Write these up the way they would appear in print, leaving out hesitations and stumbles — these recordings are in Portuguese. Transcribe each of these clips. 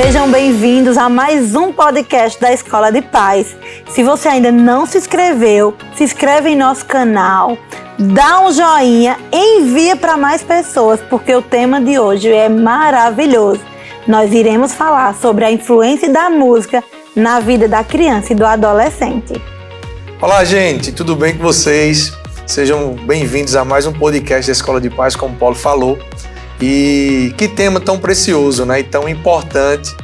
Sejam bem-vindos a mais um podcast da Escola de Paz. Se você ainda não se inscreveu, se inscreve em nosso canal, dá um joinha, envia para mais pessoas, porque o tema de hoje é maravilhoso. Nós iremos falar sobre a influência da música na vida da criança e do adolescente. Olá, gente, tudo bem com vocês? Sejam bem-vindos a mais um podcast da Escola de Paz, como o Paulo falou. E que tema tão precioso, né? E tão importante,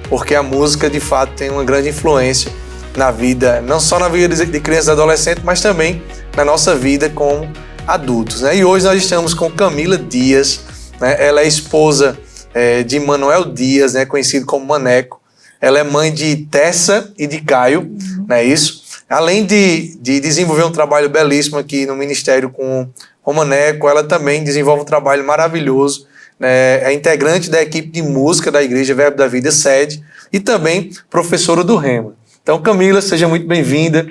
porque a música, de fato, tem uma grande influência na vida, não só na vida de crianças e adolescentes, mas também na nossa vida como adultos, né? E hoje nós estamos com Camila Dias, né? Ela é esposa de Manuel Dias, né? Conhecido como Maneco. Ela é mãe de Tessa e de Caio, não é isso? Além de desenvolver um trabalho belíssimo aqui no ministério com o Maneco, ela também desenvolve um trabalho maravilhoso, né? É integrante da equipe de música da Igreja Verbo da Vida Sede e também professora do Rema. Então, Camila, seja muito bem-vinda,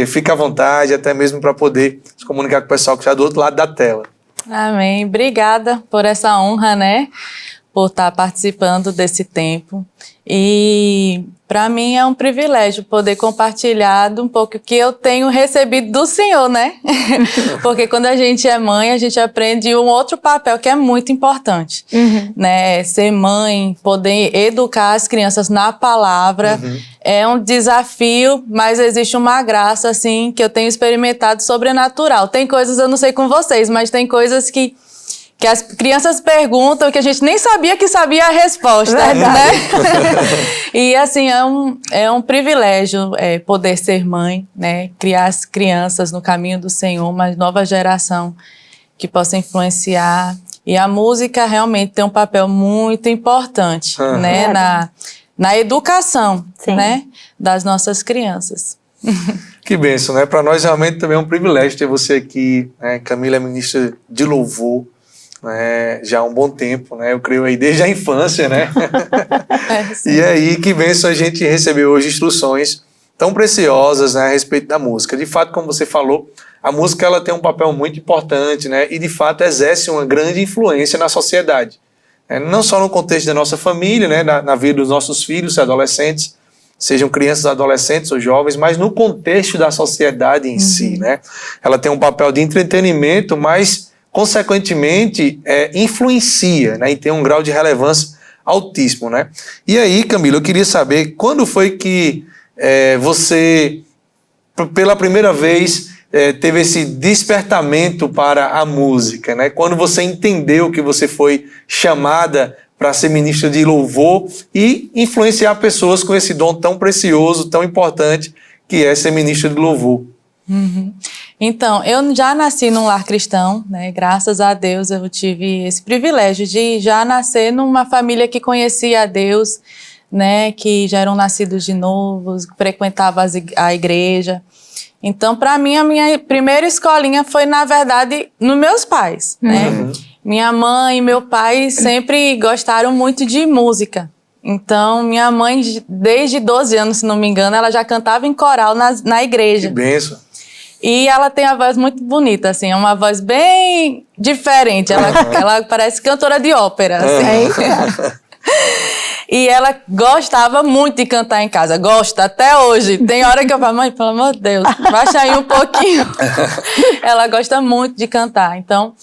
fica à vontade, até mesmo para poder se comunicar com o pessoal que está do outro lado da tela. Amém. Obrigada por essa honra, né? Por estar participando desse tempo. E para mim é um privilégio poder compartilhar um pouco o que eu tenho recebido do Senhor, né? Porque quando a gente é mãe, a gente aprende um outro papel que é muito importante, né? Ser mãe, poder educar as crianças na palavra, é um desafio, mas existe uma graça, assim, que eu tenho experimentado sobrenatural. Tem coisas, eu não sei com vocês, mas tem coisas que as crianças perguntam que a gente nem sabia que sabia a resposta, né? E assim, é um privilégio poder ser mãe, né? Criar as crianças no caminho do Senhor, uma nova geração que possa influenciar. E a música realmente tem um papel muito importante, né? Na educação, né? Das nossas crianças. Que bênção, né? Para nós realmente também é um privilégio ter você aqui, né? Camila é ministra de louvor, já há um bom tempo, né? Eu creio aí desde a infância, né? E aí, que bênção a gente recebeu hoje instruções tão preciosas, né, a respeito da música. De fato, como você falou, a música ela tem um papel muito importante, né? E de fato exerce uma grande influência na sociedade. Não só no contexto da nossa família, né, na vida dos nossos filhos e adolescentes, sejam crianças, adolescentes ou jovens, mas no contexto da sociedade em si, né? Ela tem um papel de entretenimento, mas consequentemente, influencia, né, e tem um grau de relevância altíssimo, né? E aí, Camila, eu queria saber quando foi que você, pela primeira vez, teve esse despertamento para a música, né? Quando você entendeu que você foi chamada para ser ministra de louvor e influenciar pessoas com esse dom tão precioso, tão importante, que é ser ministra de louvor. Então, eu já nasci num lar cristão, né? Graças a Deus eu tive esse privilégio de já nascer numa família que conhecia a Deus, né? Que já eram nascidos de novo, frequentavam a igreja. Então, para mim, a minha primeira escolinha foi, na verdade, nos meus pais, né? Minha mãe e meu pai sempre gostaram muito de música. Então, minha mãe, desde 12 anos, se não me engano, ela já cantava em coral na igreja. Que bênção! E ela tem a voz muito bonita, assim, é uma voz bem diferente. Ela parece cantora de ópera, assim. E ela gostava muito de cantar em casa, gosta até hoje. Tem hora que eu falo, mãe, pelo amor de Deus, baixa aí um pouquinho. Ela gosta muito de cantar, então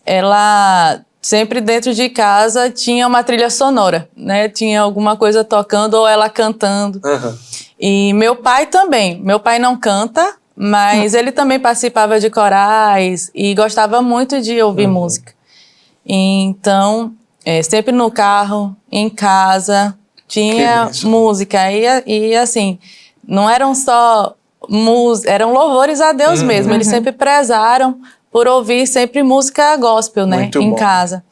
ela sempre dentro de casa tinha uma trilha sonora, né? Tinha alguma coisa tocando ou ela cantando. E meu pai também, meu pai não canta, mas ele também participava de corais e gostava muito de ouvir música. Então, sempre no carro, em casa, tinha música. E assim, não eram só música, eram louvores a Deus mesmo. Eles sempre prezaram por ouvir sempre música gospel, né? Muito em bom. casa.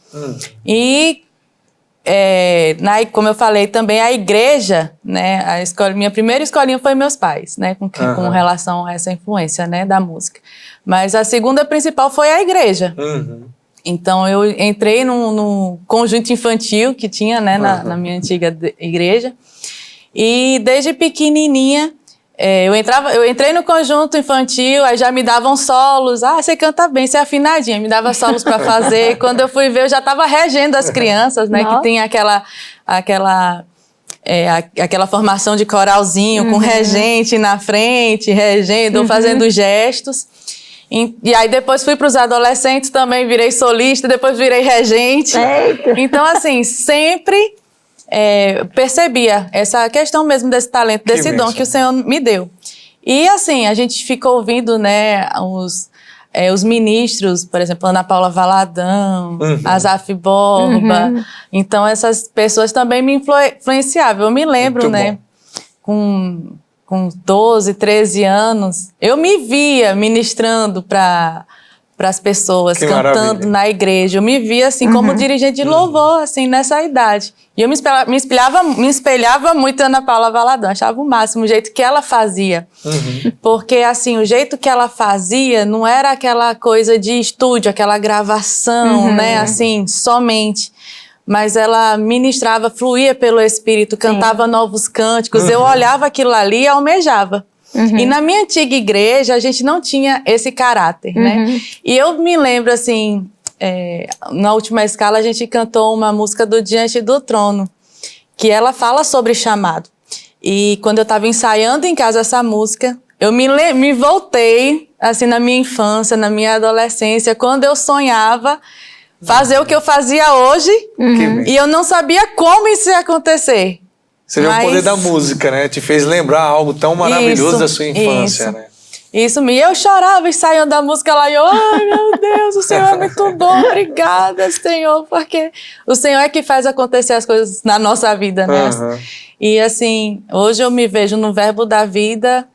E como eu falei também, a igreja, né, minha primeira escolinha foi meus pais, né, com relação a essa influência, né, da música. Mas a segunda principal foi a igreja. Então eu entrei no conjunto infantil que tinha, né, na minha antiga igreja. E desde pequenininha eu entrei no conjunto infantil, aí já me davam solos. Ah, você canta bem, você é afinadinha. Me dava solos para fazer. Quando eu fui ver, eu já estava regendo as crianças, né? Nossa. Que tem aquela aquela formação de coralzinho, com regente na frente, regendo, ou fazendo gestos. E aí depois fui para os adolescentes também, virei solista, depois virei regente. Eita. Então, assim, sempre percebia essa questão mesmo desse talento, desse dom que o Senhor me deu. E assim, a gente ficou ouvindo, né, os ministros, por exemplo, Ana Paula Valadão, Asaf Borba. Então, essas pessoas também me influenciavam. Eu me lembro, né, com 12, 13 anos, eu me via ministrando para as pessoas, cantando na igreja. Eu me via, assim, como dirigente de louvor, assim, nessa idade. E eu me espelhava muito em Ana Paula Valadão, achava o máximo o jeito que ela fazia. Porque, assim, o jeito que ela fazia não era aquela coisa de estúdio, aquela gravação, né, assim, somente. Mas ela ministrava, fluía pelo Espírito, cantava novos cânticos. Eu olhava aquilo ali e almejava. E na minha antiga igreja, a gente não tinha esse caráter, né? E eu me lembro, assim, na última escala, a gente cantou uma música do Diante do Trono, que ela fala sobre chamado. E quando eu estava ensaiando em casa essa música, eu me voltei, assim, na minha infância, na minha adolescência, quando eu sonhava fazer o que eu fazia hoje, e eu não sabia como isso ia acontecer. Você vê o poder da música, né? Te fez lembrar algo tão maravilhoso da sua infância, né? Isso, e eu chorava ensaiando a música lá, e eu, ai meu Deus, o Senhor é muito bom, obrigada, Senhor, porque o Senhor é que faz acontecer as coisas na nossa vida, né? E assim, hoje eu me vejo no Verbo da Vida.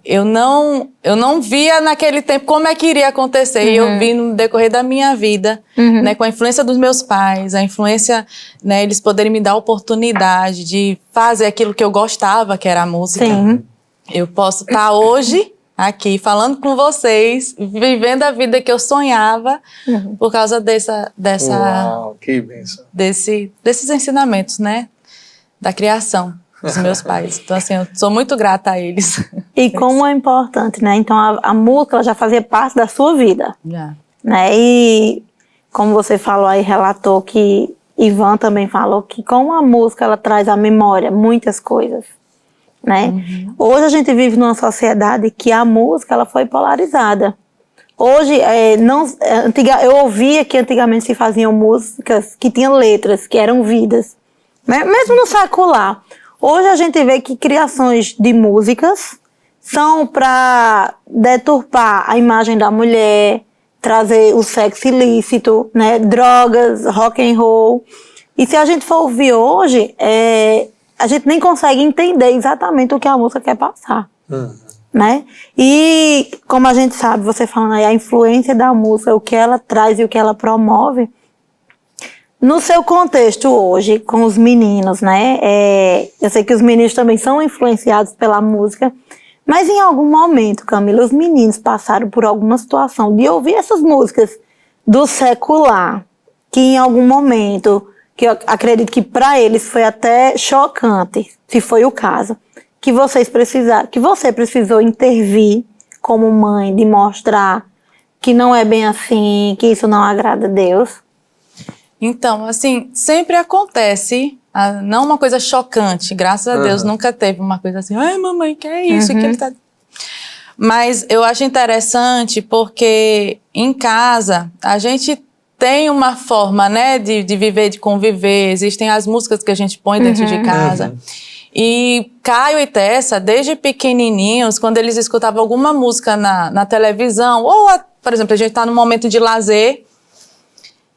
Eu não via naquele tempo como é que iria acontecer. E eu vi no decorrer da minha vida, né, com a influência dos meus pais, a influência, né, eles poderem me dar a oportunidade de fazer aquilo que eu gostava, que era a música. Eu posso estar hoje aqui falando com vocês, vivendo a vida que eu sonhava, por causa Uau, que bênção. desses ensinamentos, né, da criação dos meus pais. Então, assim, eu sou muito grata a eles. E como é importante, né? Então, a música ela já fazia parte da sua vida. Já. Né? E como você falou aí, relatou que Ivan também falou que com a música ela traz à memória muitas coisas, né? Hoje a gente vive numa sociedade que a música ela foi polarizada. Hoje, eu ouvia que antigamente se faziam músicas que tinham letras, que eram vidas, né? Mesmo no secular. Hoje a gente vê que criações de músicas são para deturpar a imagem da mulher, trazer o sexo ilícito, né, drogas, rock and roll. E se a gente for ouvir hoje, a gente nem consegue entender exatamente o que a música quer passar, né? E como a gente sabe, você falando aí, a influência da música, o que ela traz e o que ela promove, no seu contexto hoje, com os meninos, né? Eu sei que os meninos também são influenciados pela música, mas em algum momento, Camila, os meninos passaram por alguma situação de ouvir essas músicas do secular, que em algum momento, que eu acredito que para eles foi até chocante, se foi o caso, que você precisou intervir como mãe, de mostrar que não é bem assim, que isso não agrada a Deus. Então, assim, sempre acontece, não uma coisa chocante, graças a Deus nunca teve uma coisa assim, ai mamãe, que é isso? Que ele tá... Mas eu acho interessante porque em casa a gente tem uma forma, né, de viver, de conviver, existem as músicas que a gente põe dentro de casa. E Caio e Tessa, desde pequenininhos, quando eles escutavam alguma música na televisão, ou, por exemplo, a gente tá num momento de lazer,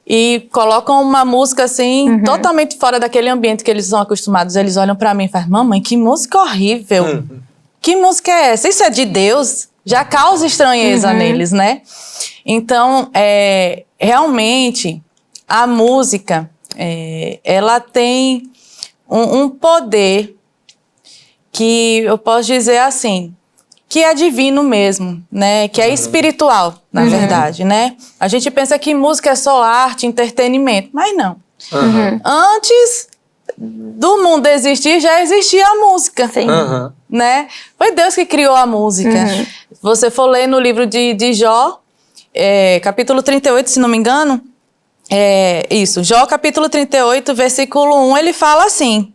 e colocam uma música assim, totalmente fora daquele ambiente que eles são acostumados. Eles olham pra mim e falam, mamãe, que música horrível. Que música é essa? Isso é de Deus? Já causa estranheza neles, né? Então, realmente, a música, ela tem um poder que eu posso dizer assim, que é divino mesmo, né? Que é espiritual, na verdade, né? A gente pensa que música é só arte, entretenimento, mas não. Antes do mundo existir, já existia a música, né? Foi Deus que criou a música. Se você for ler no livro de Jó, capítulo 38, se não me engano, Jó capítulo 38, versículo 1, ele fala assim,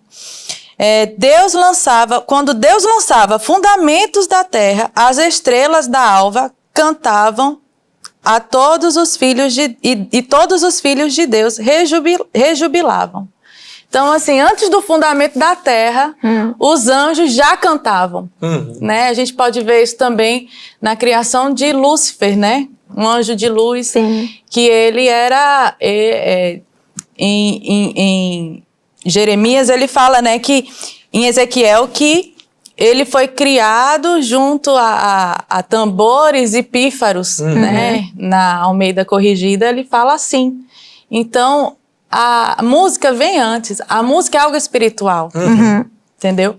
Quando Deus lançava fundamentos da terra, as estrelas da alva cantavam a todos os filhos e todos os filhos de Deus rejubilavam. Então, assim, antes do fundamento da terra, os anjos já cantavam, né? A gente pode ver isso também na criação de Lúcifer, né? Um anjo de luz, Sim. que ele era... Em Jeremias, ele fala, né, que em Ezequiel, que ele foi criado junto a tambores e pífaros, né? Na Almeida Corrigida, ele fala assim. Então, a música vem antes. A música é algo espiritual, entendeu?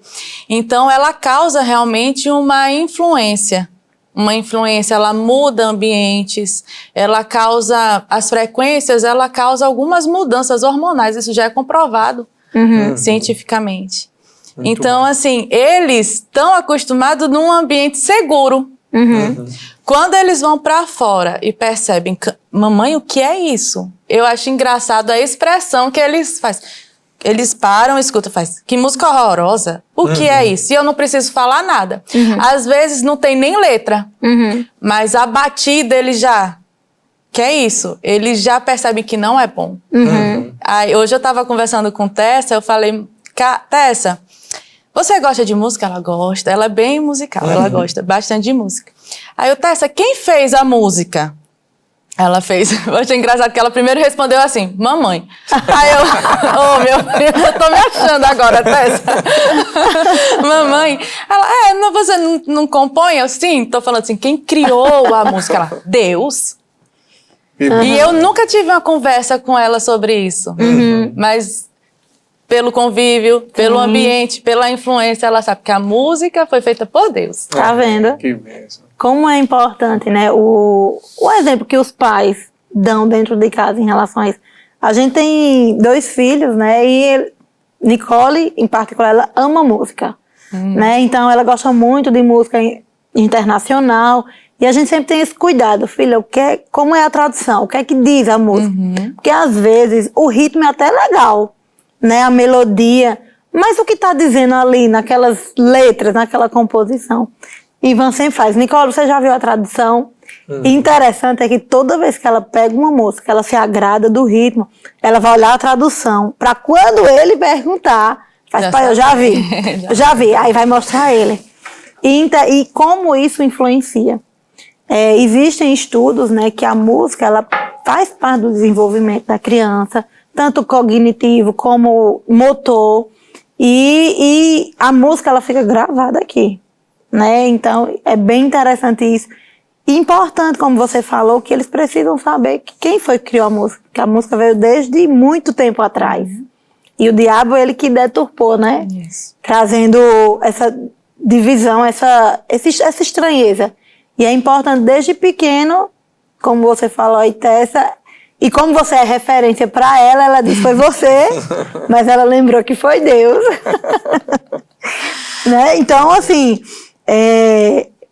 Então, ela causa realmente uma influência. Uma influência, ela muda ambientes, ela causa as frequências, ela causa algumas mudanças hormonais. Isso já é comprovado cientificamente. Muito então, bom. assim, eles estão acostumados num ambiente seguro. Quando eles vão para fora e percebem, mamãe, o que é isso? Eu acho engraçado a expressão que eles fazem. Eles param, escutam, faz, que música horrorosa. O que é isso? E eu não preciso falar nada. Às vezes não tem nem letra, mas a batida eles já... Que é isso? Eles já percebem que não é bom. Aí, hoje eu estava conversando com Tessa, eu falei, Tessa, você gosta de música? Ela gosta, ela é bem musical, ela gosta bastante de música. Aí eu, Tessa, quem fez a música? Ela fez, eu achei engraçado que ela primeiro respondeu assim, mamãe. Aí eu, oh meu Deus, eu tô me achando agora, Tessa. Mamãe. Ela, não, você não compõe? Eu, sim, tô falando assim, quem criou a música? Ela, Deus. E eu nunca tive uma conversa com ela sobre isso. Mas pelo convívio, pelo ambiente, pela influência, ela sabe que a música foi feita por Deus. Tá vendo? Que bênção. Como é importante, né? O exemplo que os pais dão dentro de casa em relação a isso. A gente tem 2 filhos, né? E Nicole, em particular, ela ama música. Né? Então, ela gosta muito de música internacional. E a gente sempre tem esse cuidado, filha, como é a tradução? O que é que diz a música? Porque, às vezes, o ritmo é até legal, né? A melodia. Mas o que está dizendo ali, naquelas letras, naquela composição? Ivan sempre faz. Nicole, você já viu a tradução? E interessante é que toda vez que ela pega uma música, ela se agrada do ritmo, ela vai olhar a tradução, para quando ele perguntar, pai, eu já vi, eu já vi, aí vai mostrar a ele. E como isso influencia. Existem estudos, né, que a música, ela faz parte do desenvolvimento da criança, tanto cognitivo como motor, e a música, ela fica gravada aqui, né? Então, é bem interessante isso. E importante, como você falou, que eles precisam saber que quem foi que criou a música, que a música veio desde muito tempo atrás. E o diabo, ele que deturpou, né? Isso. Trazendo essa divisão, essa estranheza. E é importante desde pequeno, como você falou aí, Tessa, e como você é referência para ela disse, foi você, mas ela lembrou que foi Deus. Né? Então, assim,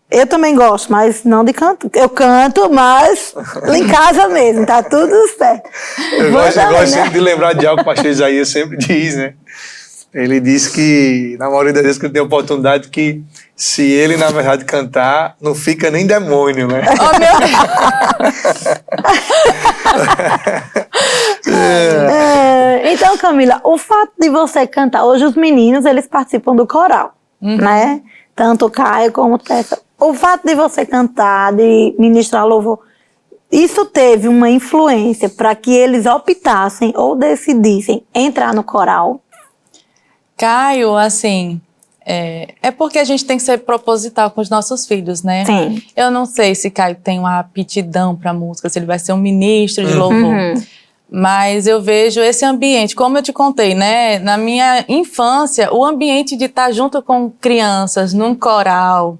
eu também gosto, mas não de canto. Eu canto, mas em casa mesmo, tá tudo certo. Eu gosto sempre de lembrar de algo que o pastor Isaías sempre diz, né? Ele diz que, na maioria das vezes que ele tem oportunidade, que se ele, na verdade, cantar, não fica nem demônio, né? Oh, meu Deus! Então, Camila, o fato de você cantar, hoje os meninos, eles participam do coral, né? Tanto o Caio como o Tessa. O fato de você cantar, de ministrar louvor, isso teve uma influência para que eles optassem ou decidissem entrar no coral? Caio, assim, é porque a gente tem que ser proposital com os nossos filhos, né? Sim. Eu não sei se Caio tem uma aptidão para música, se ele vai ser um ministro de louvor. Mas eu vejo esse ambiente, como eu te contei, né? Na minha infância, o ambiente de estar junto com crianças, num coral,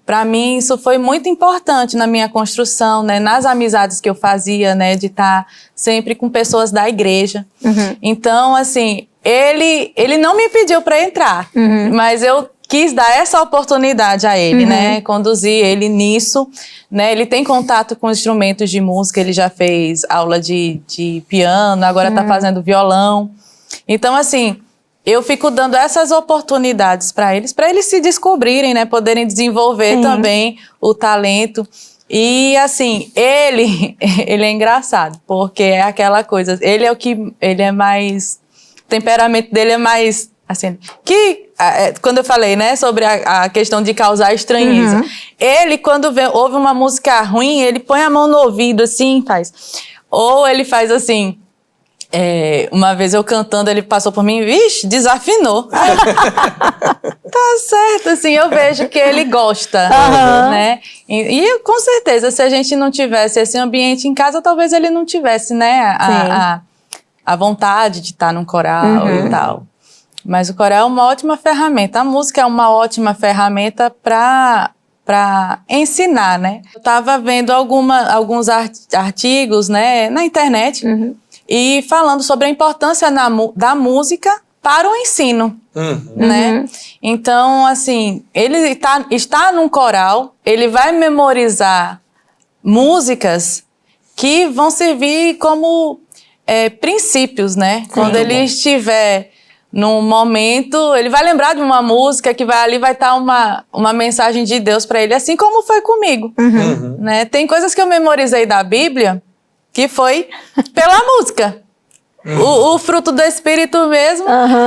para mim isso foi muito importante na minha construção, né? Nas amizades que eu fazia, né? De estar sempre com pessoas da igreja. Então, assim, ele não me pediu para entrar, mas eu quis dar essa oportunidade a ele, né? Conduzir ele nisso, né? Ele tem contato com instrumentos de música, ele já fez aula de piano, agora tá fazendo violão. Então, assim, eu fico dando essas oportunidades para eles se descobrirem, né? Poderem desenvolver também o talento. E assim, ele é engraçado, porque é aquela coisa, ele é mais, o temperamento dele é mais, assim, quando eu falei, né, sobre a questão de causar estranheza, ele, quando ouve uma música ruim, ele põe a mão no ouvido, assim, ou ele faz assim. Uma vez eu cantando, ele passou por mim, vixe, desafinou. Tá certo, assim, eu vejo que ele gosta, né? E com certeza, se a gente não tivesse esse ambiente em casa, talvez ele não tivesse, né, a vontade de estar num coral e tal. Mas o coral é uma ótima ferramenta, a música é uma ótima ferramenta para ensinar, né? Eu estava vendo alguns artigos, né, na internet, e falando sobre a importância da música para o ensino, né? Então, assim, ele está num coral, ele vai memorizar músicas que vão servir como princípios, né? Quando ele estiver num momento, ele vai lembrar de uma música que vai estar uma mensagem de Deus para ele, assim como foi comigo, né? Tem coisas que eu memorizei da Bíblia que foi pela música. O fruto do Espírito mesmo,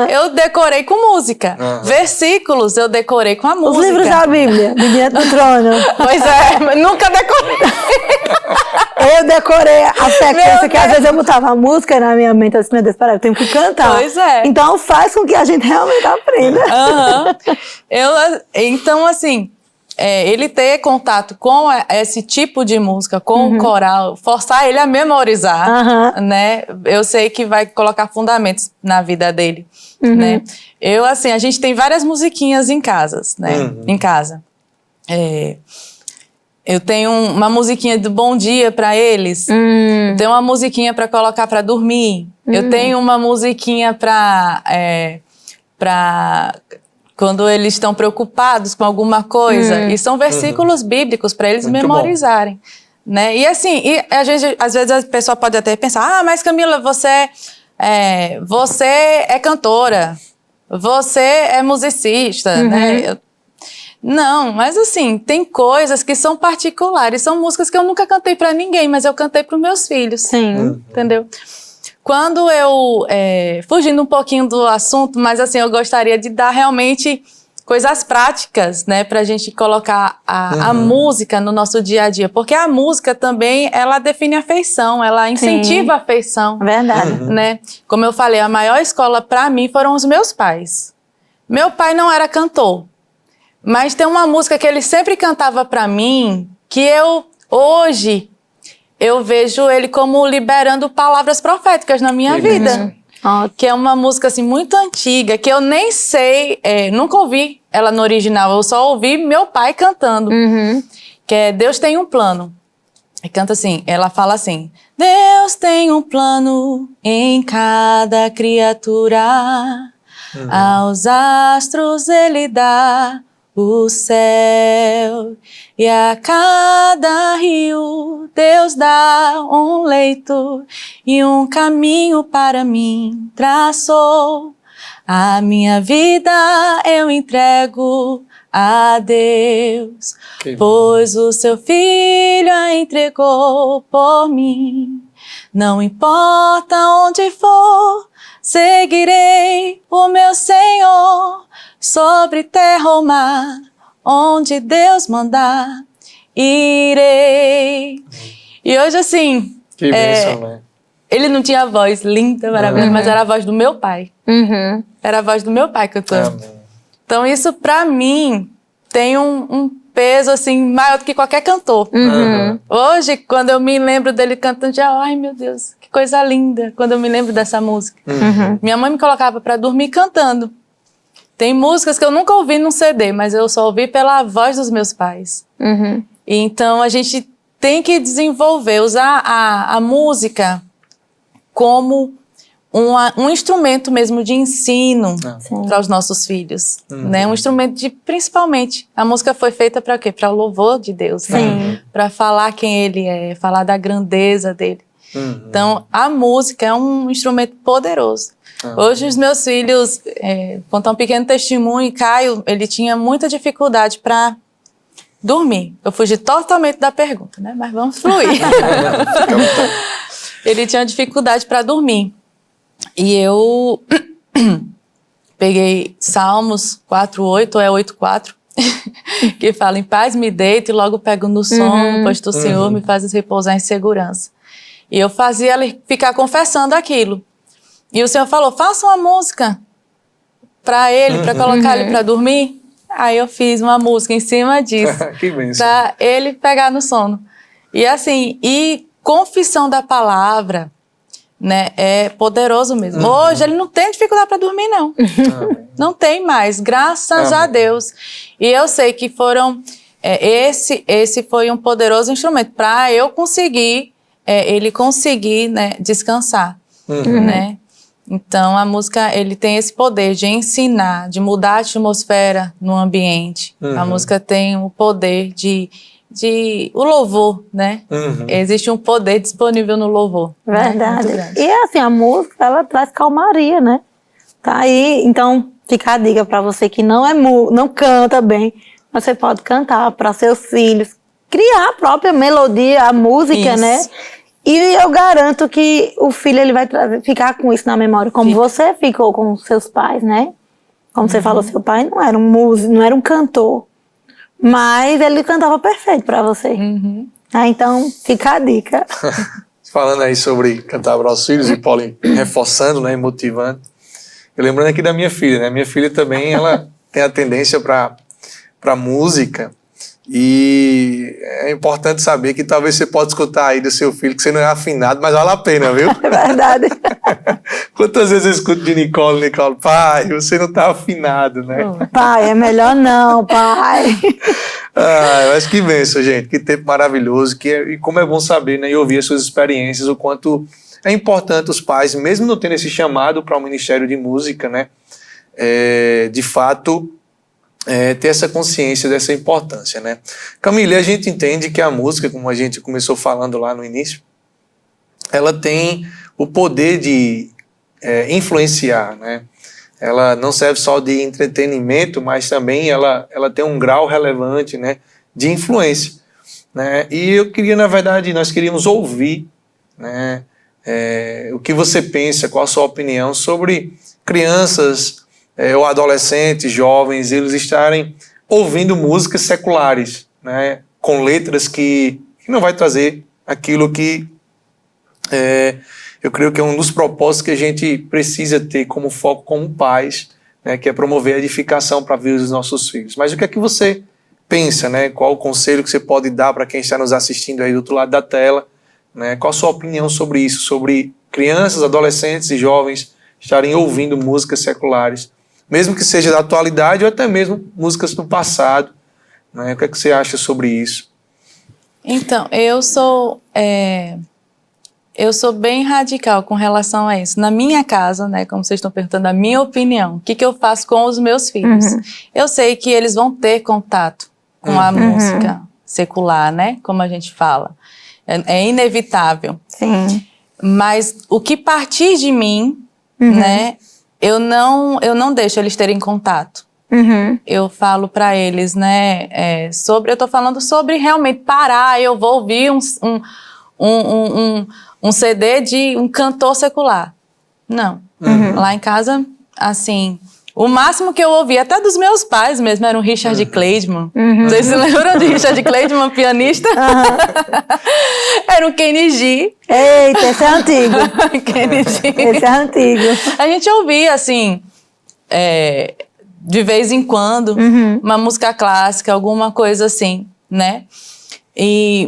eu decorei com música. Versículos eu decorei com a música. Os livros da Bíblia, de Diante do Trono. Pois é, mas nunca decorei. Eu decorei a sequência, que às vezes eu botava a música na minha mente, assim, meu Deus, peraí, eu tenho que cantar. Pois é. Então faz com que a gente realmente aprenda. Então, assim, ele ter contato com esse tipo de música, com o coral, forçar ele a memorizar, né? Eu sei que vai colocar fundamentos na vida dele, né? A gente tem várias musiquinhas em casa, né? Em casa. Eu tenho uma musiquinha do bom dia para eles. Eu tenho uma musiquinha para colocar para dormir. Eu tenho uma musiquinha para quando eles estão preocupados com alguma coisa. E são versículos bíblicos para eles memorizarem. Né? E assim, às vezes a pessoa pode até pensar, mas Camila, você é cantora, você é musicista, né? Não, mas assim, tem coisas que são particulares, são músicas que eu nunca cantei para ninguém, mas eu cantei para os meus filhos. Sim. Entendeu? Quando eu, fugindo um pouquinho do assunto, mas assim, eu gostaria de dar realmente coisas práticas, né, pra gente colocar a música no nosso dia a dia, porque a música também, ela define a afeição, ela incentiva a afeição. Verdade. Né? Como eu falei, a maior escola pra mim foram os meus pais. Meu pai não era cantor, mas tem uma música que ele sempre cantava pra mim, que hoje eu vejo ele como liberando palavras proféticas na minha vida. Que é uma música assim, muito antiga, que eu nem sei, nunca ouvi ela no original, eu só ouvi meu pai cantando. Que é Deus tem um plano. E canta assim, ela fala assim: Deus tem um plano em cada criatura, aos astros ele dá o céu, e a cada rio Deus dá um leito, e um caminho para mim traçou. A minha vida eu entrego a Deus, pois o seu filho a entregou por mim. Não importa onde for, seguirei o meu Senhor, sobre terra ou mar, onde Deus mandar, irei. E hoje, assim, que bênção, né? Ele não tinha voz linda, maravilhosa, mas era a voz do meu pai. Era a voz do meu pai cantando. Então isso, pra mim, tem um peso, assim, maior do que qualquer cantor. Hoje, quando eu me lembro dele cantando, já, ai meu Deus, que coisa linda, quando eu me lembro dessa música. Minha mãe me colocava pra dormir cantando. Tem músicas que eu nunca ouvi num CD, mas eu só ouvi pela voz dos meus pais. E então a gente tem que desenvolver, usar a música como um instrumento mesmo de ensino para os nossos filhos, né? Um instrumento de, principalmente, a música foi feita para quê? Para o louvor de Deus, né? Para falar quem Ele é, falar da grandeza dele. Então, a música é um instrumento poderoso. Hoje, os meus filhos, contar um pequeno testemunho, Caio, ele tinha muita dificuldade para dormir. Eu fugi totalmente da pergunta, né? Mas vamos fluir. Ele tinha dificuldade para dormir. E eu peguei Salmos 4:8, ou é 8:4, que fala: em paz me deito e logo pego no sono, pois tu, Senhor, me fazes repousar em segurança. E eu fazia ele ficar confessando aquilo. E o Senhor falou: faça uma música para ele, para colocar ele para dormir. Aí eu fiz uma música em cima disso, para ele pegar no sono. E assim, confissão da palavra, né, é poderoso mesmo. Hoje ele não tem dificuldade para dormir, não. Não tem mais, graças a Deus. E eu sei que esse foi um poderoso instrumento para eu conseguir, ele conseguir, né, descansar, né? Então, a música, ele tem esse poder de ensinar, de mudar a atmosfera no ambiente. A música tem o poder o louvor, né? Existe um poder disponível no louvor. Verdade. E assim, a música, ela traz calmaria, né? Tá aí, então, fica a dica para você que não canta bem, você pode cantar para seus filhos, criar a própria melodia, a música, né? E eu garanto que o filho, ele vai ficar com isso na memória, como você ficou com seus pais, né? Como você falou, seu pai não era um músico, não era um cantor, mas ele cantava perfeito para você. Então, fica a dica. Falando aí sobre cantar para os filhos, e Paulo reforçando, né, motivando. Eu lembrando aqui da minha filha, né? Minha filha também, ela tem a tendência para música. E é importante saber que talvez você pode escutar aí do seu filho que você não é afinado, mas vale a pena, viu? É verdade. Quantas vezes eu escuto de Nicole, pai, você não tá afinado, né? Pai, é melhor não, pai. Mas que bênção, gente, que tempo maravilhoso, e como é bom saber, né, e ouvir as suas experiências, o quanto é importante os pais, mesmo não tendo esse chamado para o Ministério de Música, né, de fato, ter essa consciência dessa importância, né? Camille, a gente entende que a música, como a gente começou falando lá no início, ela tem o poder de influenciar, né? Ela não serve só de entretenimento, mas também ela tem um grau relevante, né, de influência, né? E eu queria, na verdade, nós queríamos ouvir, né, o que você pensa, qual a sua opinião sobre crianças ou adolescentes, jovens, eles estarem ouvindo músicas seculares, né, com letras que não vai trazer aquilo que eu creio que é um dos propósitos que a gente precisa ter como foco como pais, né, que é promover a edificação para a vida dos nossos filhos. Mas o que é que você pensa, né? Qual o conselho que você pode dar para quem está nos assistindo aí do outro lado da tela, né? Qual a sua opinião sobre isso, sobre crianças, adolescentes e jovens estarem ouvindo músicas seculares, mesmo que seja da atualidade ou até mesmo músicas do passado, né? O que é que você acha sobre isso? Então, eu sou bem radical com relação a isso. Na minha casa, né, como vocês estão perguntando, a minha opinião, o que eu faço com os meus filhos? Eu sei que eles vão ter contato com a música secular, né, como a gente fala. É inevitável. Sim. Mas o que partir de mim, né, eu não deixo eles terem contato. Eu falo para eles, né, eu tô falando sobre realmente parar, eu vou ouvir um CD de um cantor secular. Não. Lá em casa, assim, o máximo que eu ouvi, até dos meus pais mesmo, era um Richard Clayderman. Vocês se lembram de Richard Clayderman, pianista? Era um Kenny G. Eita, esse é antigo. Kenny G. Esse é antigo. A gente ouvia, assim, de vez em quando, uma música clássica, alguma coisa assim, né?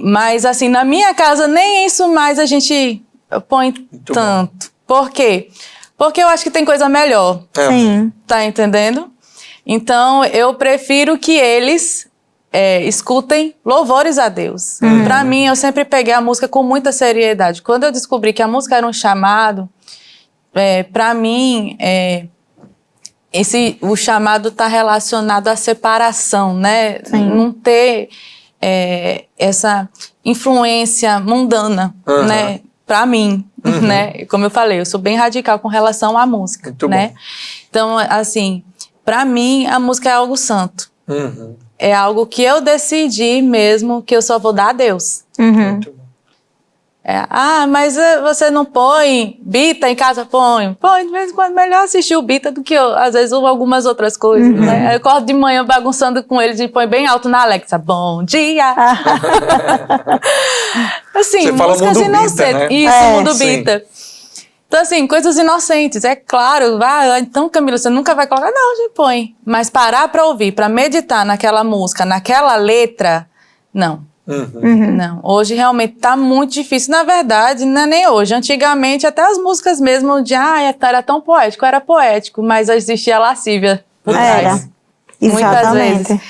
Mas, assim, na minha casa, nem isso mais a gente põe muito tanto. Bom. Por quê? Porque eu acho que tem coisa melhor. Sim. Tá entendendo? Então, eu prefiro que eles escutem louvores a Deus. Pra mim, eu sempre peguei a música com muita seriedade. Quando eu descobri que a música era um chamado, pra mim, o chamado tá relacionado à separação, né? Sim. Não ter essa influência mundana, né? para mim, né? Como eu falei, eu sou bem radical com relação à música, muito né? bom. Então, assim, para mim, a música é algo santo. Uhum. É algo que eu decidi mesmo que eu só vou dar a Deus. Muito bom. Mas você não põe Bita em casa? Põe, de vez em quando. Melhor assistir o Bita do que, às vezes, algumas outras coisas, né? Eu acordo de manhã bagunçando com eles e põe bem alto na Alexa. Bom dia! Assim, você fala músicas mundo inocentes. Bita, né? Isso, mundo sim. Bita. Então, assim, coisas inocentes. É claro, então, Camila, você nunca vai colocar? Não, a gente põe. Mas parar pra ouvir, pra meditar naquela música, naquela letra, não. Não, hoje realmente tá muito difícil. Na verdade, não é nem hoje. Antigamente, até as músicas mesmo de era tão poético, era poético, mas existia lascívia por trás. Muitas vezes.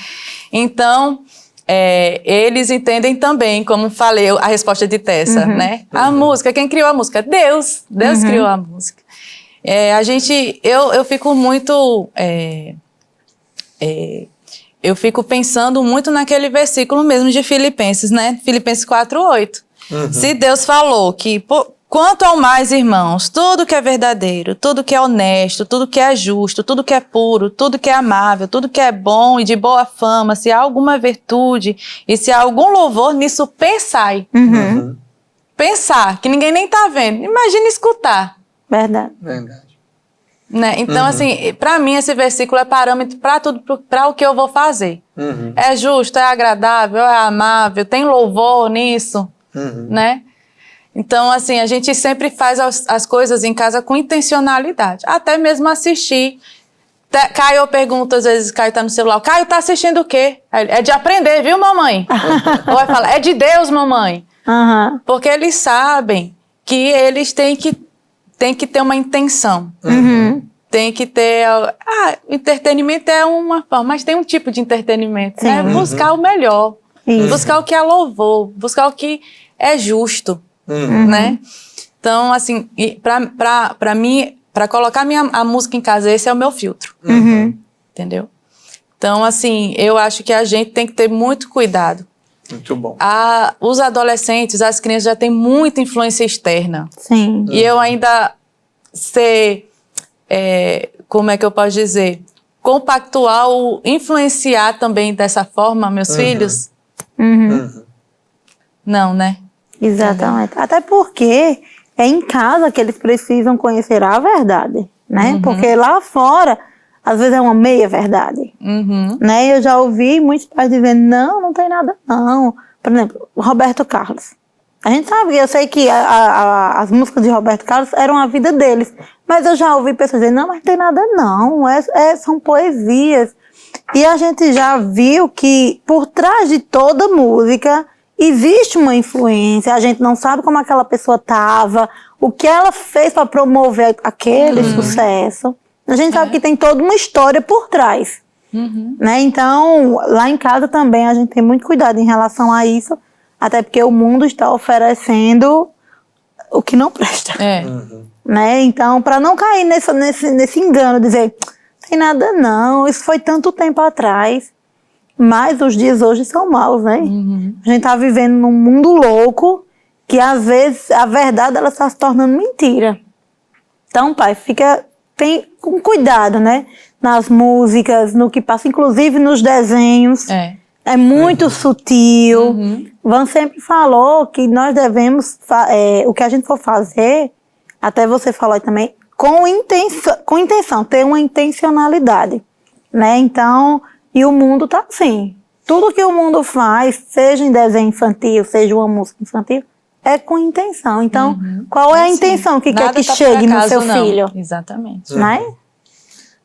Então, eles entendem também, como falei, a resposta de Tessa, né? A música, quem criou a música? Deus. Deus criou a música. Eu fico muito... eu fico pensando muito naquele versículo mesmo de Filipenses, né? Filipenses 4:8. Se Deus falou que, quanto ao mais, irmãos, tudo que é verdadeiro, tudo que é honesto, tudo que é justo, tudo que é puro, tudo que é amável, tudo que é bom e de boa fama, se há alguma virtude e se há algum louvor, nisso pensai. Pensar, que ninguém nem tá vendo. Imagina escutar. Verdade. Né? Então, assim, para mim esse versículo é parâmetro para tudo, para o que eu vou fazer. É justo, é agradável, é amável, tem louvor nisso, né? Então, assim, a gente sempre faz as coisas em casa com intencionalidade. Até mesmo assistir. Caio pergunta, às vezes, Caio tá no celular, Caio tá assistindo o quê? É de aprender, viu, mamãe? Ou vai falar, é de Deus, mamãe. Porque eles sabem que eles têm que ter uma intenção. Tem que ter... entretenimento é uma forma, mas tem um tipo de entretenimento, né? Buscar o melhor. Buscar o que é louvor. Buscar o que é justo, né? Então, assim, pra mim, pra colocar a música em casa, esse é o meu filtro. Entendeu? Então, assim, eu acho que a gente tem que ter muito cuidado. Muito bom. Os adolescentes, as crianças já têm muita influência externa. Sim. E eu ainda ser, como é que eu posso dizer, compactual, influenciar também dessa forma meus filhos? Não, né? Exatamente. Até porque é em casa que eles precisam conhecer a verdade, né? Porque lá fora, às vezes é uma meia verdade, né? Eu já ouvi muitos pais dizendo, não tem nada não. Por exemplo, Roberto Carlos. A gente sabe, eu sei que as músicas de Roberto Carlos eram a vida deles, mas eu já ouvi pessoas dizendo, não, mas não tem nada não, são poesias. E a gente já viu que por trás de toda música existe uma influência, a gente não sabe como aquela pessoa estava, o que ela fez para promover aquele sucesso. A gente sabe que tem toda uma história por trás. Né? Então, lá em casa também a gente tem muito cuidado em relação a isso, até porque o mundo está oferecendo o que não presta. Né? Então, para não cair nesse engano, dizer, não tem nada não, isso foi tanto tempo atrás. Mas os dias hoje são maus, né? A gente tá vivendo num mundo louco que às vezes a verdade ela está se tornando mentira. Então, pai, tem com cuidado, né? Nas músicas, no que passa, inclusive nos desenhos. É muito sutil. Van sempre falou que nós devemos, o que a gente for fazer, até você falou aí também, com intenção, ter uma intencionalidade, né? Então, e o mundo tá assim. Tudo que o mundo faz, seja em desenho infantil, seja uma música infantil, é com intenção. Então, qual é a intenção que quer que chegue no seu filho? Exatamente. Né?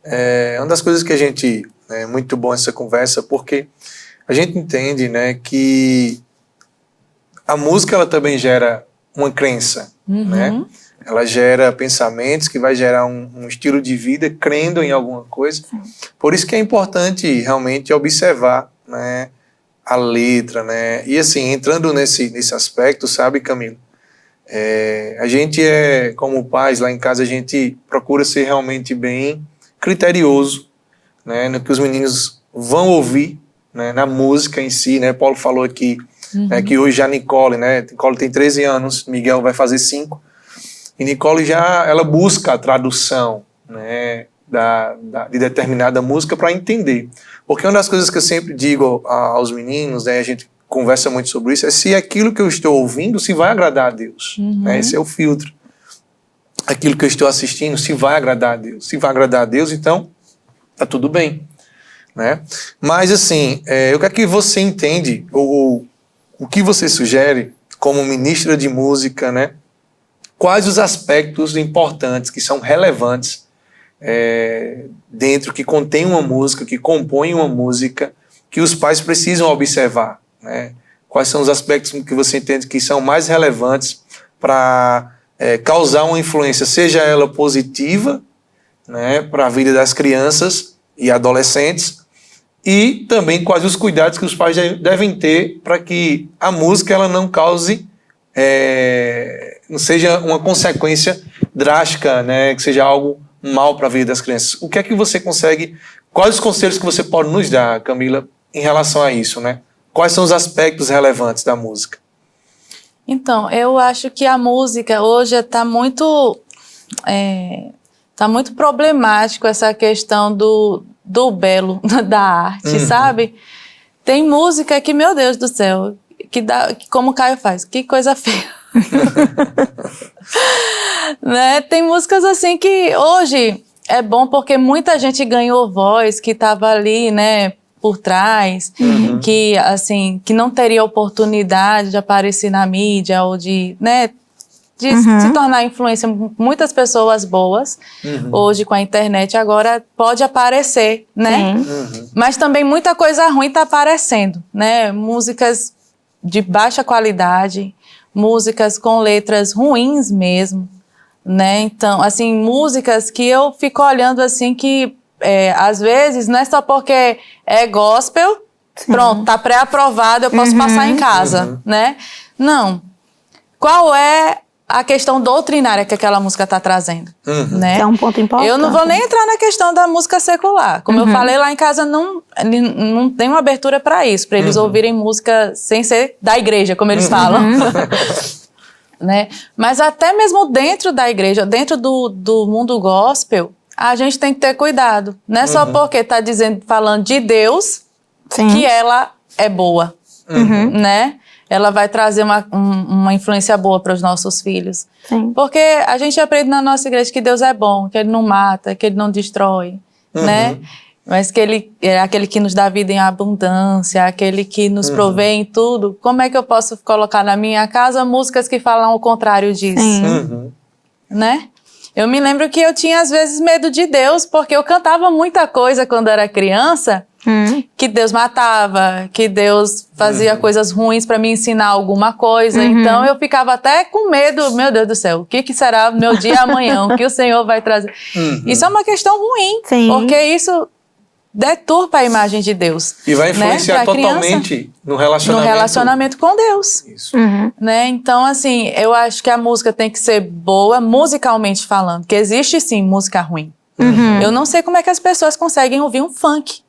É uma das coisas que a gente... É muito bom essa conversa, porque a gente entende, né, que a música ela também gera uma crença, né? Ela gera pensamentos que vai gerar um estilo de vida crendo em alguma coisa. Por isso que é importante realmente observar, né, a letra, né? E assim, entrando nesse aspecto, sabe, Camila? A gente como pais, lá em casa, a gente procura ser realmente bem criterioso, né, no que os meninos vão ouvir, né, na música em si, né? Paulo falou aqui né, que hoje já Nicole, né? Nicole tem 13 anos, Miguel vai fazer 5. E Nicole ela busca a tradução, né, de determinada música para entender. Porque uma das coisas que eu sempre digo aos meninos, né, a gente conversa muito sobre isso, é se aquilo que eu estou ouvindo se vai agradar a Deus. Né? Esse é o filtro. Aquilo que eu estou assistindo se vai agradar a Deus. Se vai agradar a Deus, então tá tudo bem. Né? Mas assim, o que é que você entende, ou o que você sugere como ministra de música, né? Quais os aspectos importantes que são relevantes dentro, que contém uma música, que compõe uma música, que os pais precisam observar, né? Quais são os aspectos que você entende que são mais relevantes para causar uma influência, seja ela positiva, né, para a vida das crianças e adolescentes, e também quais os cuidados que os pais devem ter para que a música ela não cause, não seja uma consequência drástica, né, que seja algo mal para a vida das crianças. O que é que você consegue, quais os conselhos que você pode nos dar, Camila, em relação a isso, né? Quais são os aspectos relevantes da música? Então, eu acho que a música hoje está muito problemático essa questão do belo, da arte, sabe? Tem música que, meu Deus do céu, que como o Caio faz, que coisa feia. Né? Tem músicas assim que hoje é bom porque muita gente ganhou voz que estava ali, né, por trás, que assim, que não teria oportunidade de aparecer na mídia ou de, né, de se tornar influência. Muitas pessoas boas hoje com a internet agora pode aparecer, né? Mas também muita coisa ruim está aparecendo, né? Músicas de baixa qualidade, músicas com letras ruins mesmo, né? Então, assim, músicas que eu fico olhando assim que às vezes não é só porque é gospel, pronto, tá pré-aprovado, eu posso passar em casa, né? Não. Qual é a questão doutrinária que aquela música está trazendo, né? Que é um ponto importante. Eu não vou nem entrar na questão da música secular. Como eu falei, lá em casa não tem uma abertura para isso, para eles ouvirem música sem ser da igreja, como eles falam. Né? Mas até mesmo dentro da igreja, dentro do mundo gospel, a gente tem que ter cuidado. Não é só porque está falando de Deus que ela é boa, né? Ela vai trazer uma influência boa para os nossos filhos. Sim. Porque a gente aprende na nossa igreja que Deus é bom, que Ele não mata, que Ele não destrói, né? Mas que Ele é aquele que nos dá vida em abundância, aquele que nos provê em tudo. Como é que eu posso colocar na minha casa músicas que falam o contrário disso? Né? Eu me lembro que eu tinha, às vezes, medo de Deus, porque eu cantava muita coisa quando era criança, que Deus matava, que Deus fazia coisas ruins para me ensinar alguma coisa. Então, eu ficava até com medo, meu Deus do céu, o que será meu dia amanhã? O que o Senhor vai trazer? Isso é uma questão ruim, porque isso deturpa a imagem de Deus. E vai influenciar, né, totalmente no relacionamento com Deus. Isso. Né? Então, assim, eu acho que a música tem que ser boa, musicalmente falando, que existe sim música ruim. Eu não sei como é que as pessoas conseguem ouvir um funk.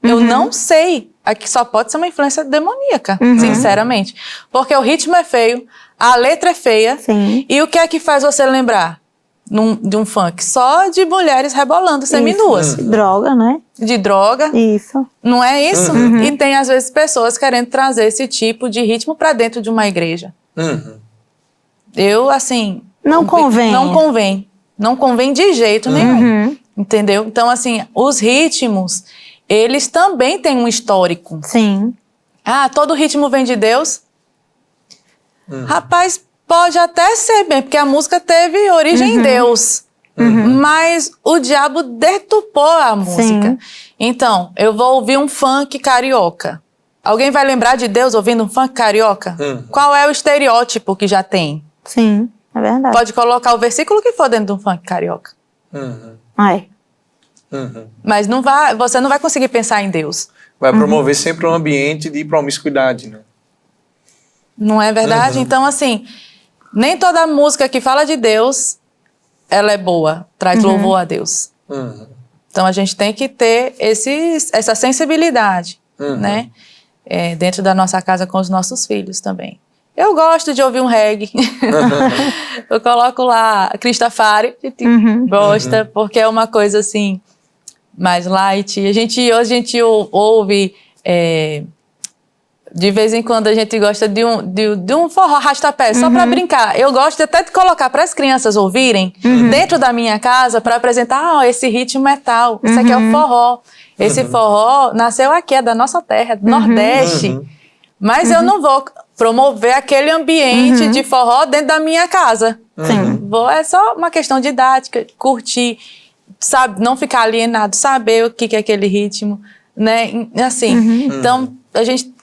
Eu não sei. Aqui só pode ser uma influência demoníaca, sinceramente. Porque o ritmo é feio, a letra é feia. E o que é que faz você lembrar de um funk? Só de mulheres rebolando seminuas. Droga, né? De droga. Isso. Não é isso? E tem, às vezes, pessoas querendo trazer esse tipo de ritmo para dentro de uma igreja. Eu, assim... Não convém. Não convém. Não convém de jeito nenhum. Entendeu? Então, assim, os ritmos, eles também têm um histórico. Sim. Ah, todo ritmo vem de Deus? Rapaz, pode até ser bem, porque a música teve origem em Deus. Mas o diabo deturpou a música. Sim. Então, eu vou ouvir um funk carioca. Alguém vai lembrar de Deus ouvindo um funk carioca? Qual é o estereótipo que já tem? Sim, é verdade. Pode colocar o versículo que for dentro de um funk carioca. Mas você não vai conseguir pensar em Deus. Vai promover sempre um ambiente de promiscuidade, né? Não é verdade? Então, assim, nem toda música que fala de Deus, ela é boa, traz louvor a Deus. Então, a gente tem que ter essa sensibilidade, né? dentro da nossa casa com os nossos filhos também. Eu gosto de ouvir um reggae. Eu coloco lá Cristafari, a gente gosta, porque é uma coisa assim, mais light. Hoje a gente ouve, de vez em quando a gente gosta de um forró arrasta-pé, só para brincar. Eu gosto até de colocar para as crianças ouvirem dentro da minha casa para apresentar, esse ritmo é tal, isso aqui é o forró. Esse forró nasceu aqui, é da nossa terra, do Nordeste. Mas eu não vou promover aquele ambiente de forró dentro da minha casa. É só uma questão didática, curtir, sabe, não ficar alienado, saber o que é aquele ritmo, né? Assim, então,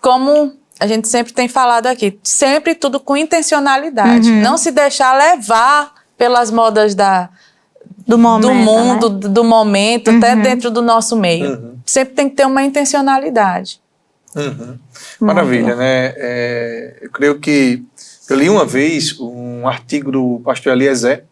como a gente sempre tem falado aqui, sempre tudo com intencionalidade. Não se deixar levar pelas modas do mundo, né? do momento, até dentro do nosso meio. Sempre tem que ter uma intencionalidade. Maravilha, né? Eu creio que eu li uma vez um artigo do pastor Eliezer,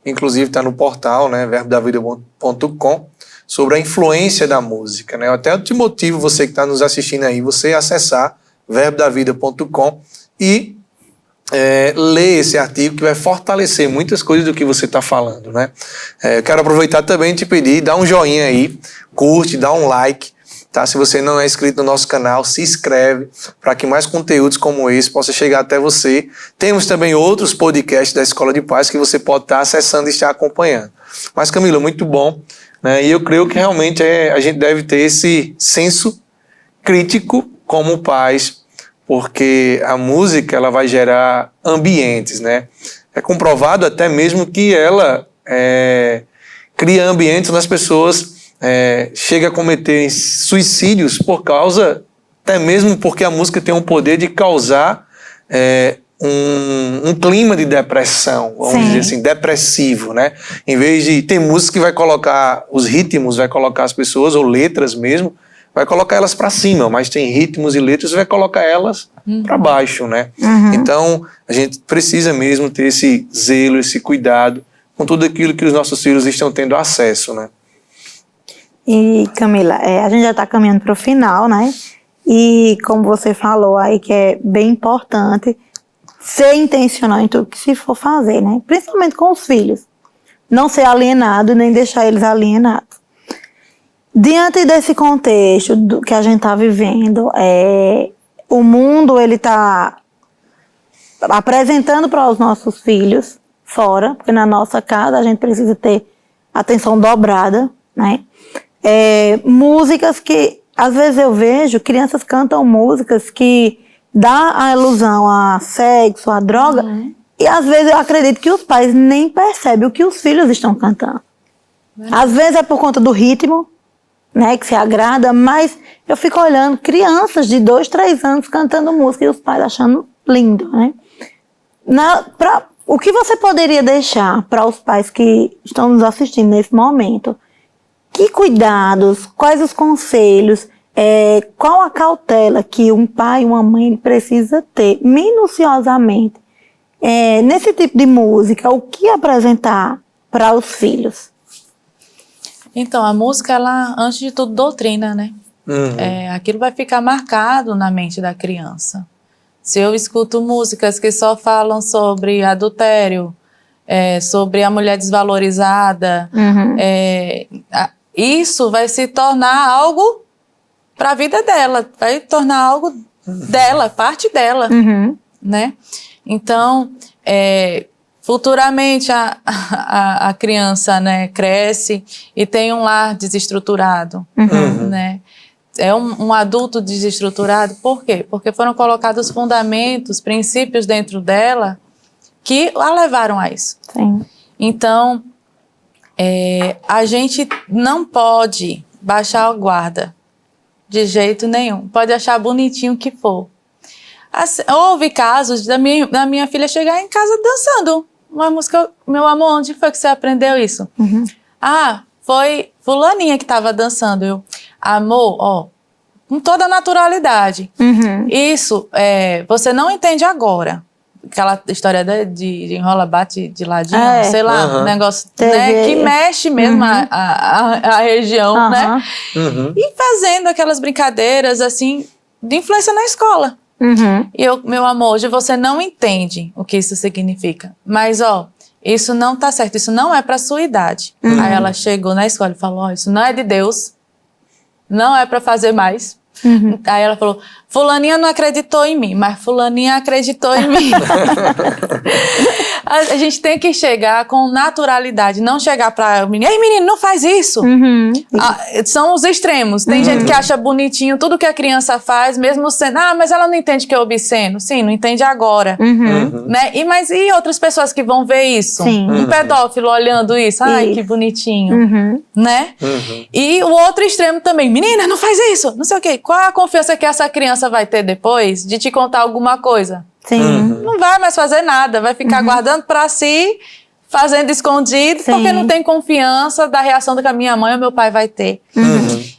inclusive está no portal, né, verbodavida.com, sobre a influência da música, né? Eu até te motivo, você que está nos assistindo aí, você acessar verbodavida.com e ler esse artigo que vai fortalecer muitas coisas do que você está falando, né? Eu quero aproveitar também e te pedir, dá um joinha aí, curte, dá um like, tá? Se você não é inscrito no nosso canal, se inscreve para que mais conteúdos como esse possam chegar até você. Temos também outros podcasts da Escola de Paz que você pode estar acessando e estar acompanhando. Mas, Camila, muito bom, né? E eu creio que realmente a gente deve ter esse senso crítico como pais, porque a música ela vai gerar ambientes, né? É comprovado até mesmo que ela cria ambientes onde as pessoas chegam a cometer suicídios por causa, até mesmo porque a música tem um poder de causar um clima de depressão, vamos dizer assim, depressivo, né? Em vez de ter música que vai colocar os ritmos, vai colocar as pessoas, ou letras mesmo, vai colocar elas para cima, mas tem ritmos e letras que vai colocar elas para baixo, né? Então, a gente precisa mesmo ter esse zelo, esse cuidado com tudo aquilo que os nossos filhos estão tendo acesso, né? E, Camila, a gente já está caminhando para o final, né? E como você falou aí, que é bem importante ser intencional em tudo que se for fazer, né? Principalmente com os filhos. Não ser alienado e nem deixar eles alienados. Diante desse contexto que a gente está vivendo, o mundo ele está apresentando para os nossos filhos fora, porque na nossa casa a gente precisa ter atenção dobrada, né? Músicas que, às vezes eu vejo, crianças cantam músicas que dá a ilusão a sexo, a droga, e às vezes eu acredito que os pais nem percebem o que os filhos estão cantando. Às vezes é por conta do ritmo, né, que se agrada, mas eu fico olhando crianças de 2, 3 anos cantando música e os pais achando lindo, né? O que você poderia deixar para os pais que estão nos assistindo nesse momento? Que cuidados, quais os conselhos, qual a cautela que um pai e uma mãe precisa ter minuciosamente nesse tipo de música? O que apresentar para os filhos? Então, a música, ela, antes de tudo, doutrina, né? Aquilo vai ficar marcado na mente da criança. Se eu escuto músicas que só falam sobre adultério, sobre a mulher desvalorizada, isso vai se tornar algo para a vida dela, vai tornar algo dela, parte dela, né? Então, futuramente a criança, né, cresce e tem um lar desestruturado, né? É um adulto desestruturado, por quê? Porque foram colocados fundamentos, princípios dentro dela que a levaram a isso. Sim. Então, a gente não pode baixar a guarda de jeito nenhum. Pode achar bonitinho o que for. Houve casos da minha filha chegar em casa dançando uma música. Meu amor, onde foi que você aprendeu isso? Foi fulaninha que estava dançando. Amor, com toda a naturalidade. Isso, você não entende agora. Aquela história de enrola, bate de ladinho, sei lá, um negócio, né, que mexe mesmo a região, né? E fazendo aquelas brincadeiras, assim, de influência na escola. Uhum. E eu, meu amor, hoje você não entende o que isso significa. Mas, ó, isso não tá certo, isso não é pra sua idade. Aí ela chegou na escola e falou, ó, isso não é de Deus, não é pra fazer mais. Aí ela falou, fulaninha não acreditou em mim, mas fulaninha acreditou em mim. A gente tem que chegar com naturalidade, não chegar pra menino, ei menino, não faz isso. São os extremos. Tem gente que acha bonitinho tudo que a criança faz, mesmo sendo, mas ela não entende que é obsceno. Sim, não entende agora. Né? E outras pessoas que vão ver isso? Sim. Um pedófilo olhando isso, ai, que bonitinho. Né? E o outro extremo também, menina, não faz isso, não sei o quê. Qual é a confiança que essa criança vai ter depois de te contar alguma coisa? Sim. Não vai mais fazer nada, vai ficar guardando pra si, fazendo escondido, Sim. porque não tem confiança da reação que a minha mãe ou meu pai vai ter.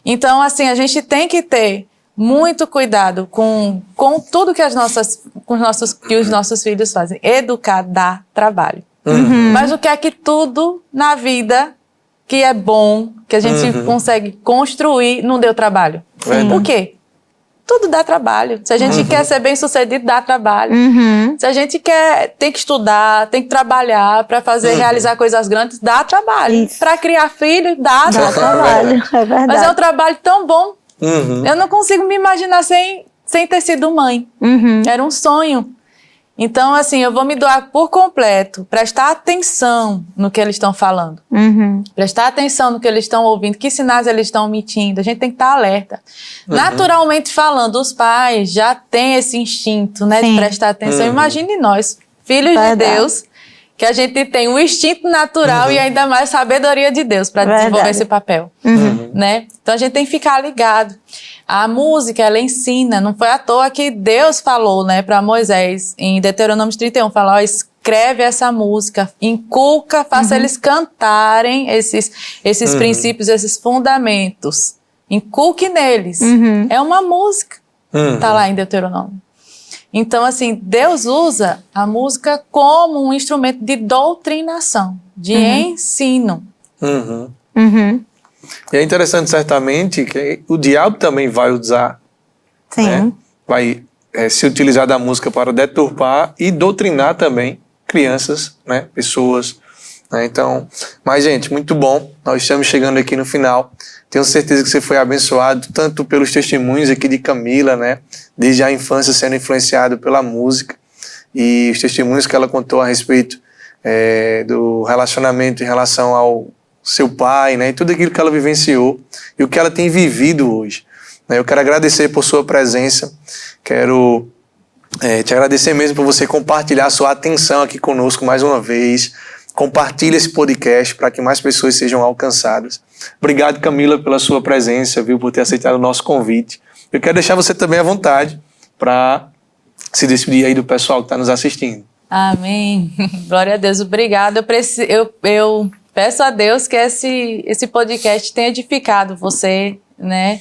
Então, assim, a gente tem que ter muito cuidado com tudo que os nossos filhos fazem. Educar dá trabalho. Mas o que é que tudo na vida que é bom, que a gente consegue construir, não deu trabalho? Por quê? Tudo dá trabalho. Se a gente quer ser bem-sucedido, dá trabalho. Se a gente tem que estudar, tem que trabalhar para realizar coisas grandes, dá trabalho. Para criar filho, dá trabalho. É verdade. Mas é um trabalho tão bom. Eu não consigo me imaginar sem ter sido mãe. Era um sonho. Então, assim, eu vou me doar por completo, prestar atenção no que eles estão falando, prestar atenção no que eles estão ouvindo, que sinais eles estão emitindo, a gente tem que estar alerta. Naturalmente falando, os pais já têm esse instinto, né, de prestar atenção. Imagine nós, filhos de Deus, que a gente tem um instinto natural e ainda mais sabedoria de Deus para desenvolver esse papel, né? Então a gente tem que ficar ligado. A música, ela ensina, não foi à toa que Deus falou, né, para Moisés, em Deuteronômio 31, falou, ó, escreve essa música, inculca, faça eles cantarem esses princípios, esses fundamentos, inculque neles. É uma música, tá lá em Deuteronômio. Então, assim, Deus usa a música como um instrumento de doutrinação, de ensino. E é interessante, certamente, que o diabo também vai usar, né? Vai se utilizar da música para deturpar e doutrinar também crianças, né? Pessoas. Né? Então, mas, gente, muito bom. Nós estamos chegando aqui no final. Tenho certeza que você foi abençoado tanto pelos testemunhos aqui de Camila, né? Desde a infância sendo influenciado pela música e os testemunhos que ela contou a respeito do relacionamento em relação ao seu pai, né? E tudo aquilo que ela vivenciou e o que ela tem vivido hoje. Eu quero agradecer por sua presença, quero te agradecer mesmo por você compartilhar sua atenção aqui conosco mais uma vez. Compartilhe esse podcast para que mais pessoas sejam alcançadas. Obrigado, Camila, pela sua presença, viu, por ter aceitado o nosso convite. Eu quero deixar você também à vontade para se despedir aí do pessoal que está nos assistindo. Amém. Glória a Deus. Obrigada. Eu peço a Deus que esse podcast tenha edificado você, né?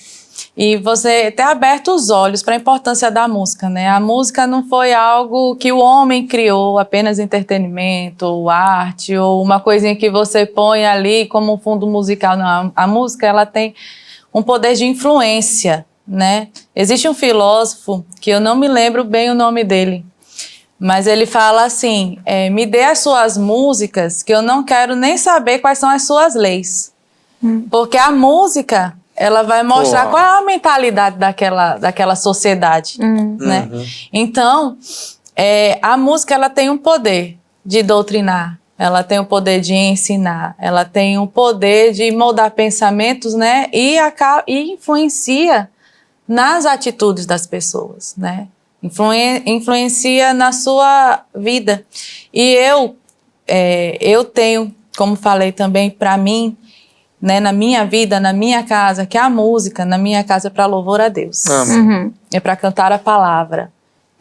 E você ter aberto os olhos para a importância da música, né? A música não foi algo que o homem criou, apenas entretenimento, ou arte, ou uma coisinha que você põe ali como fundo musical. Não, a música, ela tem um poder de influência, né? Existe um filósofo, que eu não me lembro bem o nome dele, mas ele fala assim, me dê as suas músicas, que eu não quero nem saber quais são as suas leis. Porque a música, ela vai mostrar qual é a mentalidade daquela sociedade, né? Então, a música, ela tem um poder de doutrinar, ela tem o poder de ensinar, ela tem o poder de moldar pensamentos, né? E influencia nas atitudes das pessoas, né? Influencia na sua vida. E eu tenho, como falei também, para mim, né, na minha vida, na minha casa, que a música na minha casa é para louvor a Deus. É para cantar a palavra.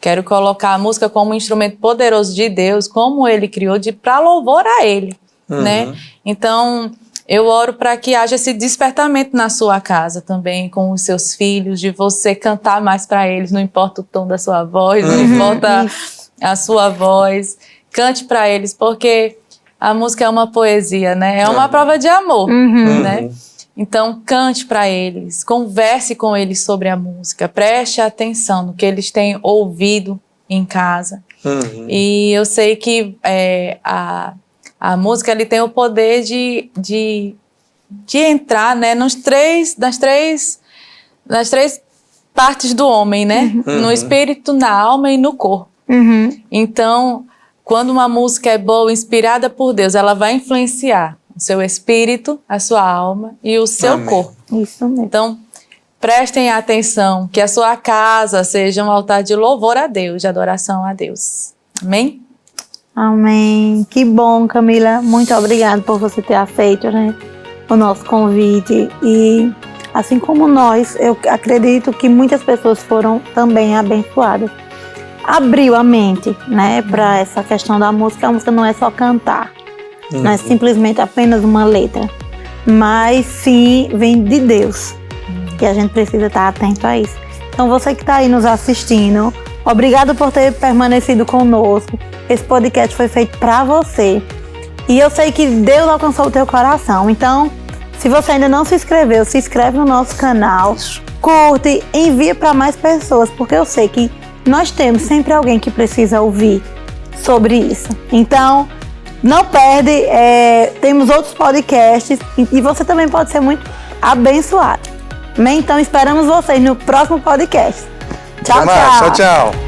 Quero colocar a música como um instrumento poderoso de Deus, como Ele criou, para louvor a Ele, né? Então, eu oro para que haja esse despertamento na sua casa também, com os seus filhos, de você cantar mais para eles, não importa o tom da sua voz, não importa a sua voz, cante para eles, porque a música é uma poesia, né? É uma prova de amor, né? Então, cante para eles, converse com eles sobre a música, preste atenção no que eles têm ouvido em casa. E eu sei que a música ele tem o poder de entrar, né, nas três partes do homem, né? No espírito, na alma e no corpo. Então, quando uma música é boa, inspirada por Deus, ela vai influenciar o seu espírito, a sua alma e o seu corpo. Isso mesmo. Então, prestem atenção, que a sua casa seja um altar de louvor a Deus, de adoração a Deus. Amém? Amém. Que bom, Camila. Muito obrigada por você ter aceito, né, o nosso convite. E assim como nós, eu acredito que muitas pessoas foram também abençoadas. Abriu a mente, né, para essa questão da música. A música não é só cantar, não é simplesmente apenas uma letra, mas sim vem de Deus. E a gente precisa estar atento a isso. Então você que está aí nos assistindo, obrigado por ter permanecido conosco. Esse podcast foi feito para você. E eu sei que Deus alcançou o teu coração. Então, se você ainda não se inscreveu, se inscreve no nosso canal, curte, envia para mais pessoas, porque eu sei que nós temos sempre alguém que precisa ouvir sobre isso. Então, não perde, temos outros podcasts e você também pode ser muito abençoado. Então, esperamos vocês no próximo podcast. Tchau, Até mais. Tchau, tchau.